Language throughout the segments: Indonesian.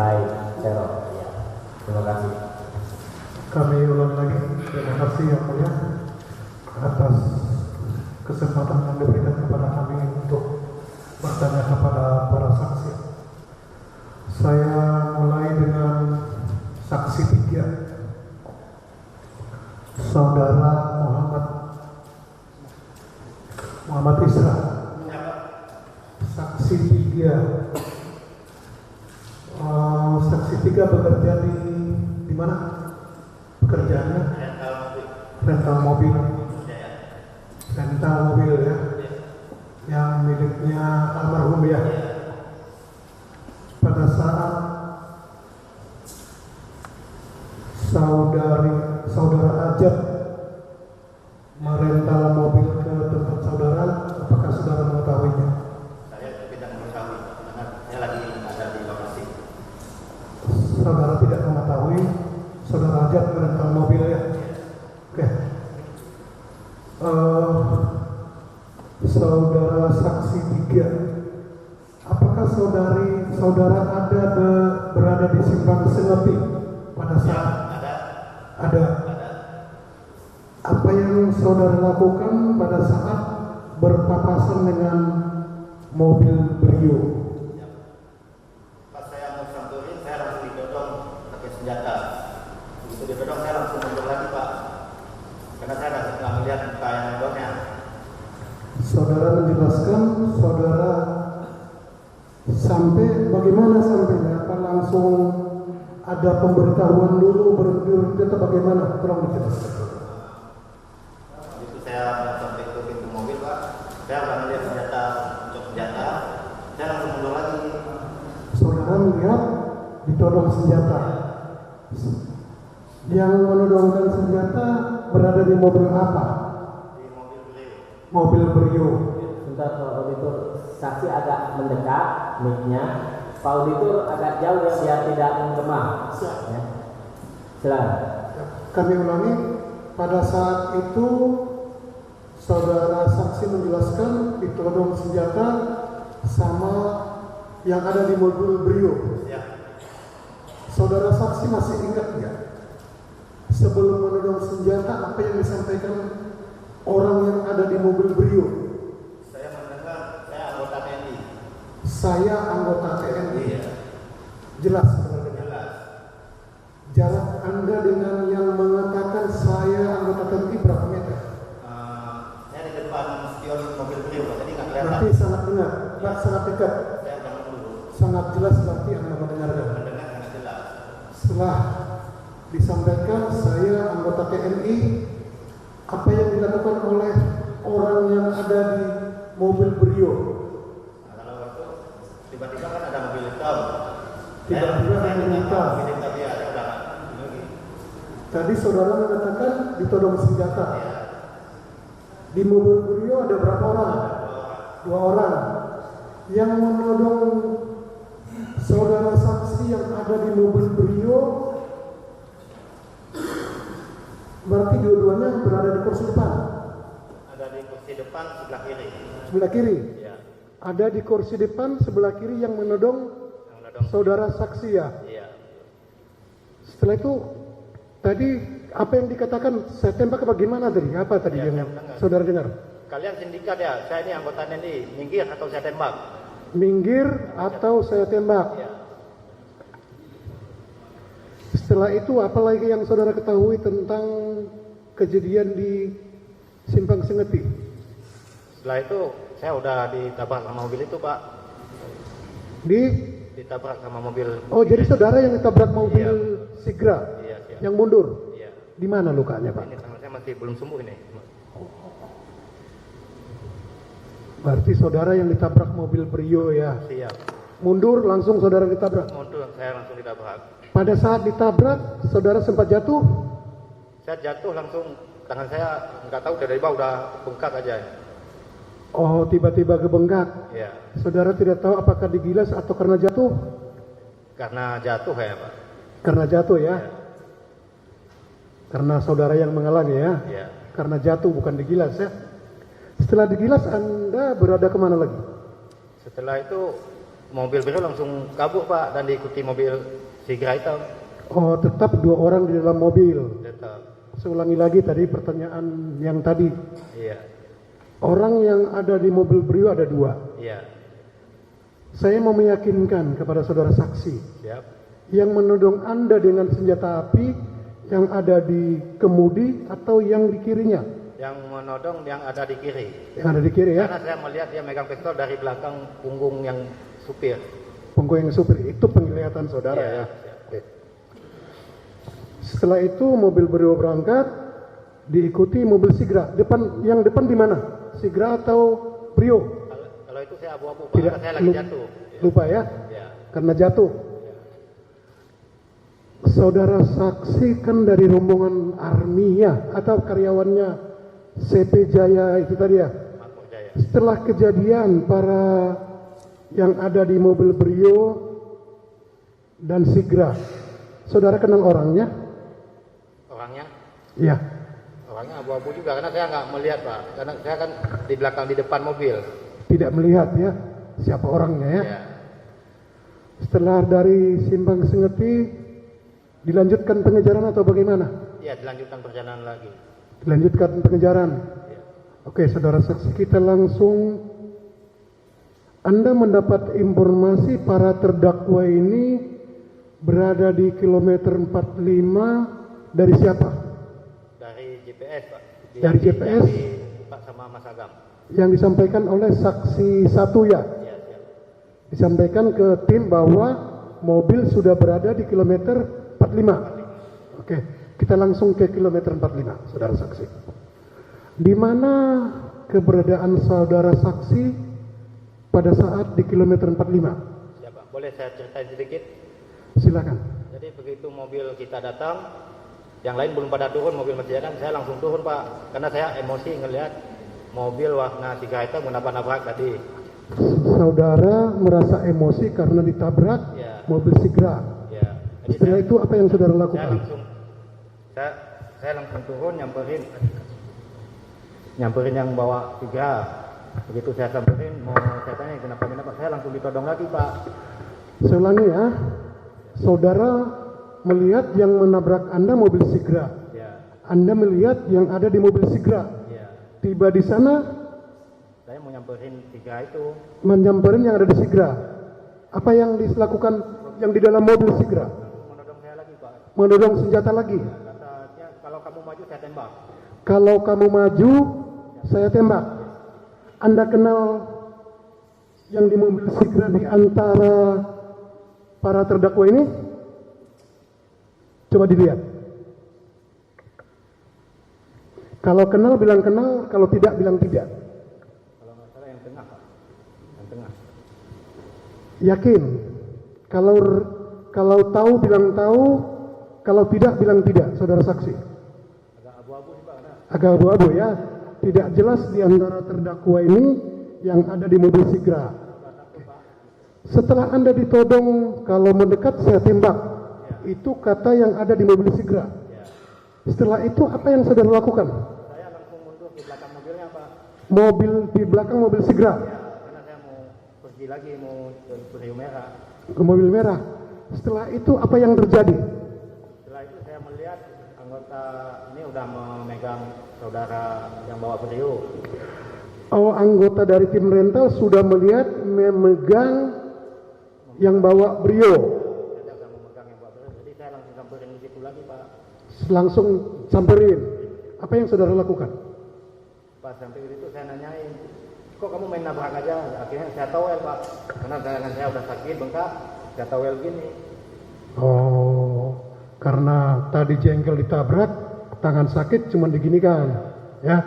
baik Serok. Ya. Terima kasih. Kami ulang lagi, terima kasih yang mulia atas kesempatan yang diberikan kepada kami untuk bertanya kepada para saksi. Saya mulai dengan saksi 3, Saudara Muhammad Isra. Saksi 3, saksi 3 bekerja di mana? Pekerjaannya? Rental mobil. Rental mobil ya, yang miliknya almarhum ya. Pada saat saudara Ajat merental mobil ke tempat saudara, apakah saudara mengetahuinya? Saya tidak mengetahui, karena saya lagi ada di lokasi. Saudara tidak mengetahui saudara Ajat merental mobil ya? Oke. Saudara saksi 3, apakah saudara berada di Simpang Sengeti pada saat ada? Apa yang saudara lakukan pada saat berpapasan dengan mobil Brio? Pas saya mau samperin, saya langsung ditodong pakai senjata. Begitu ditodong, saya langsung mundur lagi, Pak. Karena saya nggak melihat muka yang nodongnya. Saudara menjelaskan, saudara sampai bagaimana sampainya? Apa langsung ada pemberitahuan dulu berhenti atau bagaimana? Tolong dijelaskan. Itu saya sampai ke pintu mobil, Pak. Saya nggak melihat senjata, untuk senjata. Saya langsung mundur lagi. Saudara melihat ditodong senjata. Yang menodongkan senjata berada di mobil apa? Di mobil beliau. Mobil Brio. Sebentar Pak Auditor, saksi agak mendekat mic-nya. Pak Auditor agak jauh ya biar tidak menggema. Ya. Silakan. Kami ulangi, pada saat itu saudara saksi menjelaskan ditodong senjata sama yang ada di mobil Brio. Ya. Saudara saksi masih ingat nggak? Sebelum menodong senjata, apa yang disampaikan orang yang ada di mobil Brio? Saya mendengar, saya anggota TNI. Saya anggota TNI. Iya. Jelas, saudara dengar. Jelas. Jarak Anda dengan yang mengatakan saya anggota TNI berapa meter? Saya di depan spion mobil beliau, Pak. Jadi nggak kelihatan. Berarti sangat dengar, sangat dekat, Saya bangun dulu. sangat jelas berarti Anda mendengarkan. Mendengar sangat jelas. Setelah disampaikan saya anggota TNI, apa yang dilakukan oleh orang yang ada di mobil Brio? Nah, kalau waktu tiba-tiba kan ada mobil hitam. Tiba-tiba ada mobil hitam. Mobil hitam ya, saya udah lagi. Tadi saudara mengatakan ditodong senjata. Di mobil Brio ada berapa orang? 2 orang. Yang menodong saudara saksi yang ada di mobil Brio, berarti dua-duanya berada di kursi depan. Ada di kursi depan sebelah kiri. Sebelah kiri. Iya. Ada di kursi depan sebelah kiri yang menodong Yang nodong. saudara saksi ya. Iya. Setelah itu tadi apa yang dikatakan saya tembak apa gimana tadi? Apa tadi Ya, yang saya mendengar. saudara dengar? Kalian sindikat ya, saya ini anggota TNI, minggir atau saya tembak. Minggir atau saya tembak. Iya. Setelah itu apa lagi yang saudara ketahui tentang kejadian di Simpang Sengeti? Setelah itu saya udah ditabrak sama mobil itu, Pak. Ditabrak sama mobil. Oh, jadi saudara yang ditabrak mobil Iya. Sigra Iya, iya. yang mundur. Iya. Di mana lukanya, Pak? Ini tangan saya masih belum sembuh ini. Berarti saudara yang ditabrak mobil Brio ya. Siap. Mundur langsung saudara ditabrak. Mundur, saya langsung ditabrak. Pada saat ditabrak, saudara sempat jatuh. Saya jatuh langsung, tangan saya nggak tahu dari bawah udah bengkak aja. Oh, tiba-tiba kebengkak. Iya. Saudara tidak tahu apakah digilas atau karena jatuh? Karena jatuh ya, Pak. Karena jatuh ya. Iya. Karena saudara yang mengalami ya. Iya. Karena jatuh bukan digilas ya. Setelah digilas Anda berada kemana lagi? Setelah itu mobil Brio langsung kabur Pak dan diikuti mobil Sigra hitam. Oh, tetap 2 orang di dalam mobil. Tetap. Saya ulangi lagi tadi pertanyaan yang tadi. Iya. Orang yang ada di mobil Brio ada 2. Iya. Saya mau meyakinkan kepada saudara saksi Siap. yang menodong Anda dengan senjata api yang ada di kemudi atau yang di kirinya. Yang menodong yang ada di kiri. Yang ada di kiri ya. Karena saya melihat dia megang pistol dari belakang punggung yang supir. Punggung yang supir itu penglihatan saudara Iya, ya. siap. Oke. Setelah itu mobil Brio berangkat, diikuti mobil Sigra. Yang depan di mana? Sigra atau Brio? Kalau itu saya abu-abu Pak, Tidak, karena saya lagi jatuh. Lupa ya? Ya. Karena jatuh. Saudara saksi kan dari rombongan army ya atau karyawannya CP Jaya itu tadi ya. Makmur Jaya. Setelah kejadian para yang ada di mobil Brio dan Sigra, saudara kenal orangnya? Orangnya? Iya. Orangnya abu-abu juga karena saya nggak melihat Pak, karena saya kan di belakang di depan mobil. Tidak melihat ya siapa orangnya ya. Ya. Setelah dari Simpang Sengeti dilanjutkan pengejaran atau bagaimana? Iya, dilanjutkan perjalanan lagi. Dilanjutkan pengejaran. Ya. Oke, saudara saksi kita langsung. Anda mendapat informasi para terdakwa ini berada di kilometer 45 dari siapa? Dari GPS Pak. Dari GPS? Dari Pak sama Mas Agam. Yang disampaikan oleh saksi 1 ya. Iya, siap. Disampaikan ke tim bahwa mobil sudah berada di kilometer 45. Oke, kita langsung ke kilometer 45, saudara saksi. Di mana keberadaan saudara saksi pada saat di kilometer 45? Siap Pak. Boleh saya ceritain sedikit? Silakan. Jadi begitu mobil kita datang, yang lain belum pada turun, mobil masih jalan, saya langsung turun Pak. Karena saya emosi ngelihat mobil warna Sigra hitam menabrak tadi. Saudara merasa emosi karena ditabrak Ya. mobil Sigra. Ya. Jadi Setelah itu apa yang saudara saya lakukan? langsung turun nyamperin yang bawa Sigra. Begitu saya samperin, mau saya tanya kenapa Pak, saya langsung ditodong lagi Pak. Saya ulangi ya. Saudara melihat yang menabrak Anda mobil Sigra. Ya. Anda melihat yang ada di mobil Sigra. Ya. Tiba di sana Saya mau nyamperin Sigra itu. menyamperin yang ada di Sigra. Apa yang dilakukan yang di dalam mobil Sigra? Menodong saya lagi Pak. Menodong senjata lagi. Katanya kalau kamu maju saya tembak. Kalau kamu maju, saya tembak. Anda kenal yang di mobil Sigra di antara para terdakwa ini? Coba dilihat. Kalau kenal bilang kenal, kalau tidak bilang tidak. Kalau nggak salah yang tengah Pak. Yang tengah. Yakin? Kalau tahu bilang tahu, kalau tidak bilang tidak, saudara saksi. Agak abu-abu sih Pak. Agak abu-abu ya. Tidak jelas di antara terdakwa ini yang ada di mobil Sigra. Setelah Anda ditodong, kalau mendekat saya tembak. Itu kata yang ada di mobil Sigra. Setelah itu apa yang saudara lakukan? Saya langsung mundur di belakang mobilnya Pak. Mobil di belakang mobil Sigra Ya, karena saya mau pergi lagi, mau ke Brio Merah. ke mobil merah. Setelah itu apa yang terjadi? Setelah itu saya melihat anggota ini udah memegang saudara yang bawa Brio. Oh, anggota dari tim rental sudah melihat memegang yang bawa Brio. Saya udah memegang yang bawa Brio, jadi saya langsung samperin di situ lagi Pak. Langsung samperin. Apa yang saudara lakukan? Pas sampai itu saya nanyain, kok kamu main nabrak aja? Akhirnya saya towel Pak, karena tangan saya udah sakit bengkak, saya towel gini. Oh, karena tadi jengkel ditabrak, tangan sakit cuma diginikan, ya.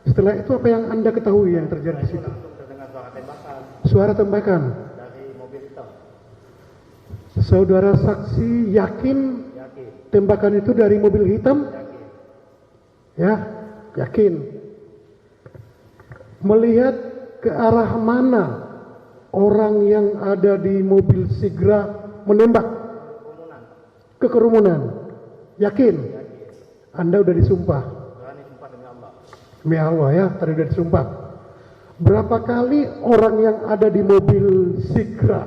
Setelah itu apa yang Anda ketahui yang terjadi di situ? Langsung terdengar suara tembakan Suara tembakan. dari mobil hitam. Saudara saksi yakin Yakin, tembakan itu dari mobil hitam? yakin. Ya, yakin. Melihat ke arah mana orang yang ada di mobil Sigra menembak? Kerumunan, Ke kerumunan. Yakin? Anda udah disumpah. berani sumpah demi Allah. Demi Allah ya, tadi udah disumpah. Berapa kali orang yang ada di mobil Sigra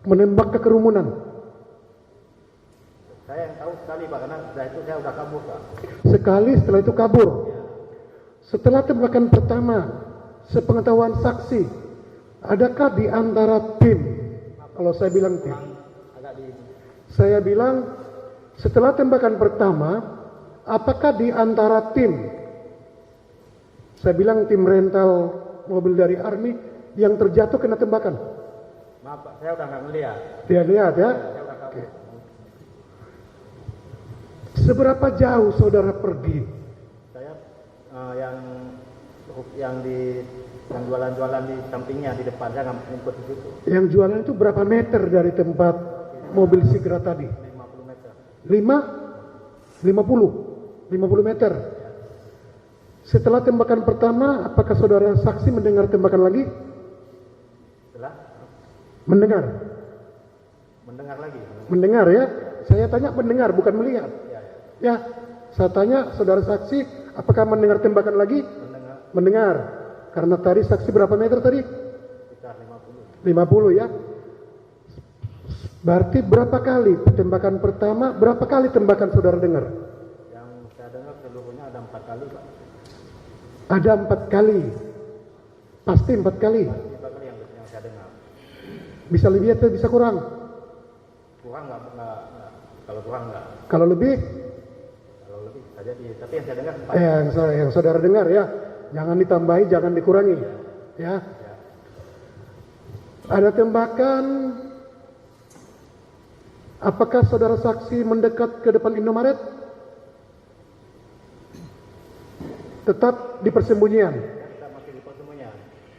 menembak ke kerumunan? Saya yang tahu sekali Pak, karena setelah itu saya udah kabur Pak. Sekali, setelah itu kabur. Setelah tembakan pertama, sepengetahuan saksi, adakah di antara tim? Kalau saya bilang tim, saya bilang setelah tembakan pertama, apakah di antara tim? Saya bilang tim rental mobil dari Army yang terjatuh kena tembakan. Maaf Pak, saya udah nggak ngeliat. Dia lihat ya. Saya udah kabur. Oke. Seberapa jauh saudara pergi? Saya yang jualan-jualan di sampingnya di depan, saya nggak ikut di situ. Yang jualan itu berapa meter dari tempat mobil Sigra tadi? 50 meter. 50 meter. Setelah tembakan pertama, apakah saudara saksi mendengar tembakan lagi? Setelah Mendengar. mendengar lagi. Mendengar ya. Saya tanya mendengar, bukan melihat. Ya, saya tanya saudara saksi, apakah mendengar tembakan lagi? Mendengar Mendengar. Karena tadi saksi berapa meter tadi? sekitar 50. 50 ya. Berarti berapa kali tembakan pertama, berapa kali tembakan saudara dengar? Yang saya dengar seluruhnya ada 4 kali Pak. Ada 4 kali. Pasti 4 kali. 4 kali yang saya dengar. Bisa lebih atau bisa kurang? Kurang nggak, kalau kurang nggak, Kalau lebih? kalau lebih saja di. Tapi yang saya dengar 4. Yang saudara dengar ya. Jangan ditambahi, jangan dikurangi. Ya. Ada tembakan. Apakah saudara saksi mendekat ke depan Indomaret? Tetap di persembunyian. Kita masih di persembunyian.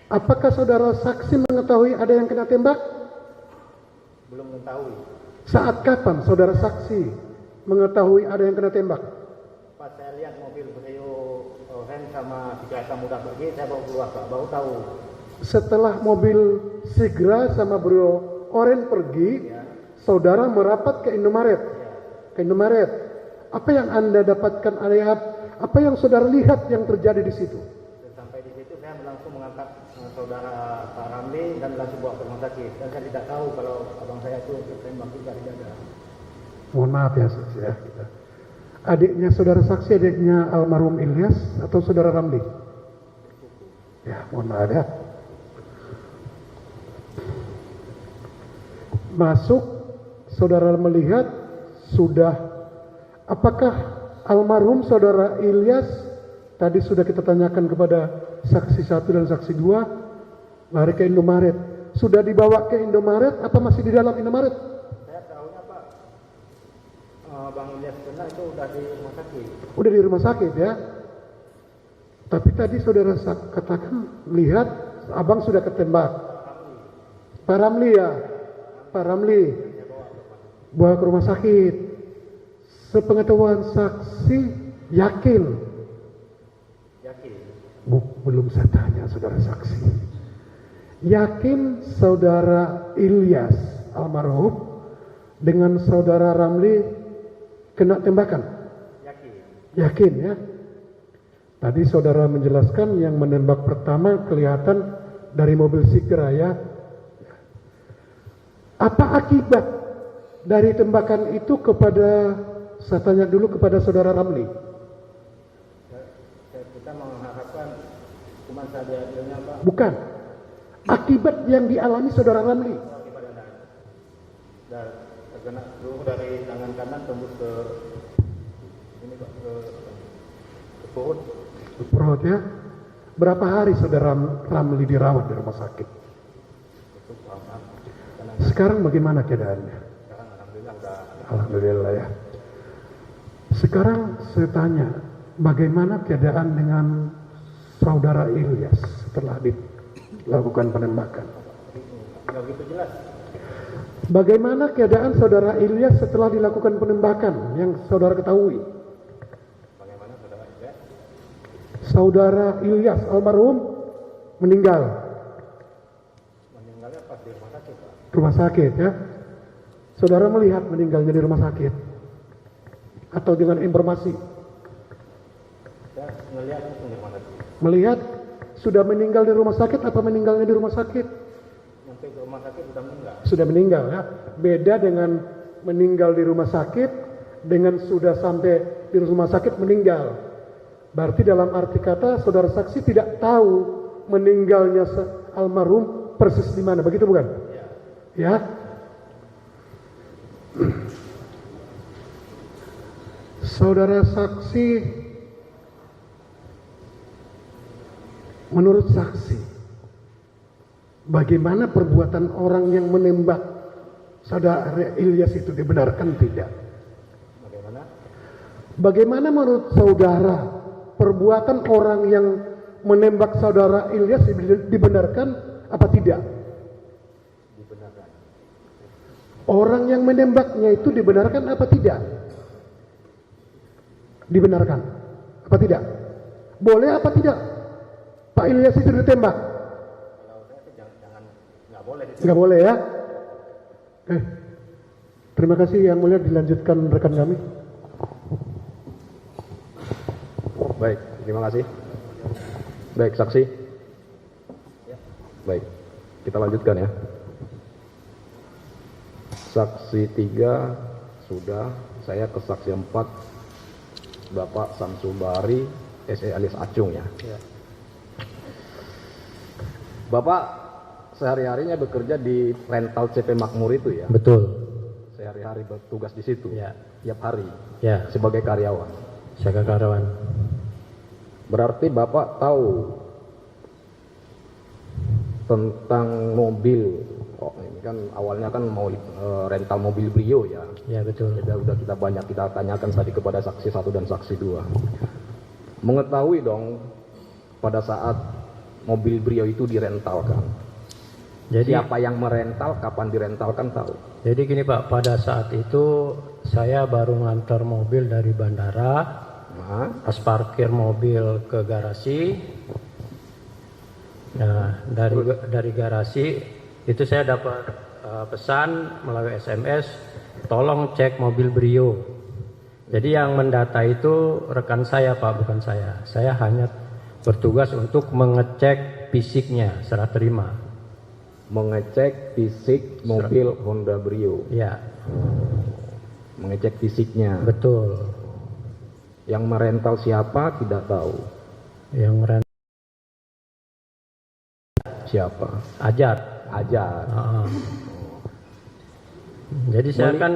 Apakah saudara saksi mengetahui ada yang kena tembak? Belum mengetahui. Saat kapan saudara saksi mengetahui ada yang kena tembak? Pas saya lihat mobil Brio Ren sama si kereta muda pergi, saya baru keluar Pak, baru tahu. Setelah mobil Sigra sama Bro Oren pergi, saudara merapat ke Indomaret. Ke Indomaret. Apa yang Anda dapatkan, apa yang saudara lihat yang terjadi di situ? Sampai di situ saya langsung mengangkat saudara Pak Ramli dan langsung bawa ke rumah sakit. Dan saya tidak tahu kalau abang saya itu tertembak juga di dada. Mohon maaf ya saksi ya. Adiknya saudara saksi, adiknya almarhum Ilyas atau saudara Ramli? Ya, mohon maaf ya. Masuk, saudara melihat sudah, apakah almarhum saudara Ilyas tadi sudah kita tanyakan kepada saksi 1 dan saksi 2 lari ke Indomaret. Sudah dibawa ke Indomaret apa masih di dalam Indomaret? Saya tahunya Pak, Bang Ilyas benar itu udah di rumah sakit. Udah di rumah sakit ya. Tapi tadi saudara katakan lihat abang sudah ketembak. Pak Ramli ya. Pak Ramli bawa ke rumah sakit. Sepengetahuan saksi yakin. Belum saya tanya saudara saksi. Yakin saudara Ilyas almarhum dengan saudara Ramli kena tembakan? Yakin ya. Tadi saudara menjelaskan yang menembak pertama kelihatan dari mobil Sigra ya. Apa akibat dari tembakan itu kepada, saya tanya dulu kepada saudara Ramli. Kita mengharapkan cuma saja adilnya Pak. Bukan. Akibat yang dialami saudara Ramli. Dan terkena peluru dari tangan kanan tembus ke ini Pak, ke perut. Perut ya. Berapa hari saudara Ramli dirawat di rumah sakit? Sekarang bagaimana keadaannya? Sekarang alhamdulillah udah. Alhamdulillah ya. Sekarang saya tanya, bagaimana keadaan dengan saudara Ilyas setelah dilakukan penembakan? Nggak begitu jelas. Bagaimana keadaan saudara Ilyas setelah dilakukan penembakan yang saudara ketahui? Bagaimana saudara Ilyas? Saudara Ilyas almarhum meninggal. Meninggalnya pas di rumah sakit Pak. Rumah sakit ya. Saudara melihat meninggalnya di rumah sakit atau dengan informasi? Saya ngelihat langsung di rumah sakit. Melihat sudah meninggal di rumah sakit apa meninggalnya di rumah sakit? Sampai ke rumah sakit sudah meninggal. Sudah meninggal ya. Beda dengan meninggal di rumah sakit dengan sudah sampai di rumah sakit meninggal. Berarti dalam arti kata saudara saksi tidak tahu meninggalnya almarhum persis di mana, begitu bukan? Ya. Saudara saksi, menurut saksi, bagaimana perbuatan orang yang menembak saudara Ilyas itu dibenarkan tidak? Bagaimana? Bagaimana menurut saudara perbuatan orang yang menembak saudara Ilyas dibenarkan apa tidak? Dibenarkan. Orang yang menembaknya itu dibenarkan apa tidak? Dibenarkan apa tidak? Boleh apa tidak? Pak Ilyas itu ditembak? Kalau saya sih jangan nggak boleh. Nggak boleh ya? Terima kasih yang mulia, dilanjutkan rekan kami. Baik, terima kasih. Baik, saksi. Baik, kita lanjutkan ya. Saksi 3 sudah, saya ke saksi 4. Bapak Samsul Bahari, SE alias Acung ya. Bapak sehari-harinya bekerja di rental CP Makmur itu ya? Betul. Sehari-hari bertugas di situ? Ya. Tiap hari? Ya, Sebagai karyawan? saya karyawan. Berarti Bapak tahu tentang mobil. Oh, ini kan awalnya kan mau rental mobil Brio ya. Ya, betul. Jadi udah kita tanyakan tadi kepada saksi 1 dan saksi 2. Mengetahui dong pada saat mobil Brio itu direntalkan. Jadi Siapa yang merental, kapan direntalkan tahu. Jadi gini Pak, pada saat itu saya baru ngantar mobil dari bandara, Nah, pas parkir mobil ke garasi. Nah, dari garasi itu saya dapat pesan melalui SMS, tolong cek mobil Brio. Jadi yang mendata itu rekan saya Pak, bukan saya. Saya hanya bertugas untuk mengecek fisiknya, serah terima. mengecek fisik mobil Honda Brio. Ya, Mengecek fisiknya. betul. Yang merental siapa tidak tahu. Yang Siapa? Ajar. Ajar. Jadi saya kan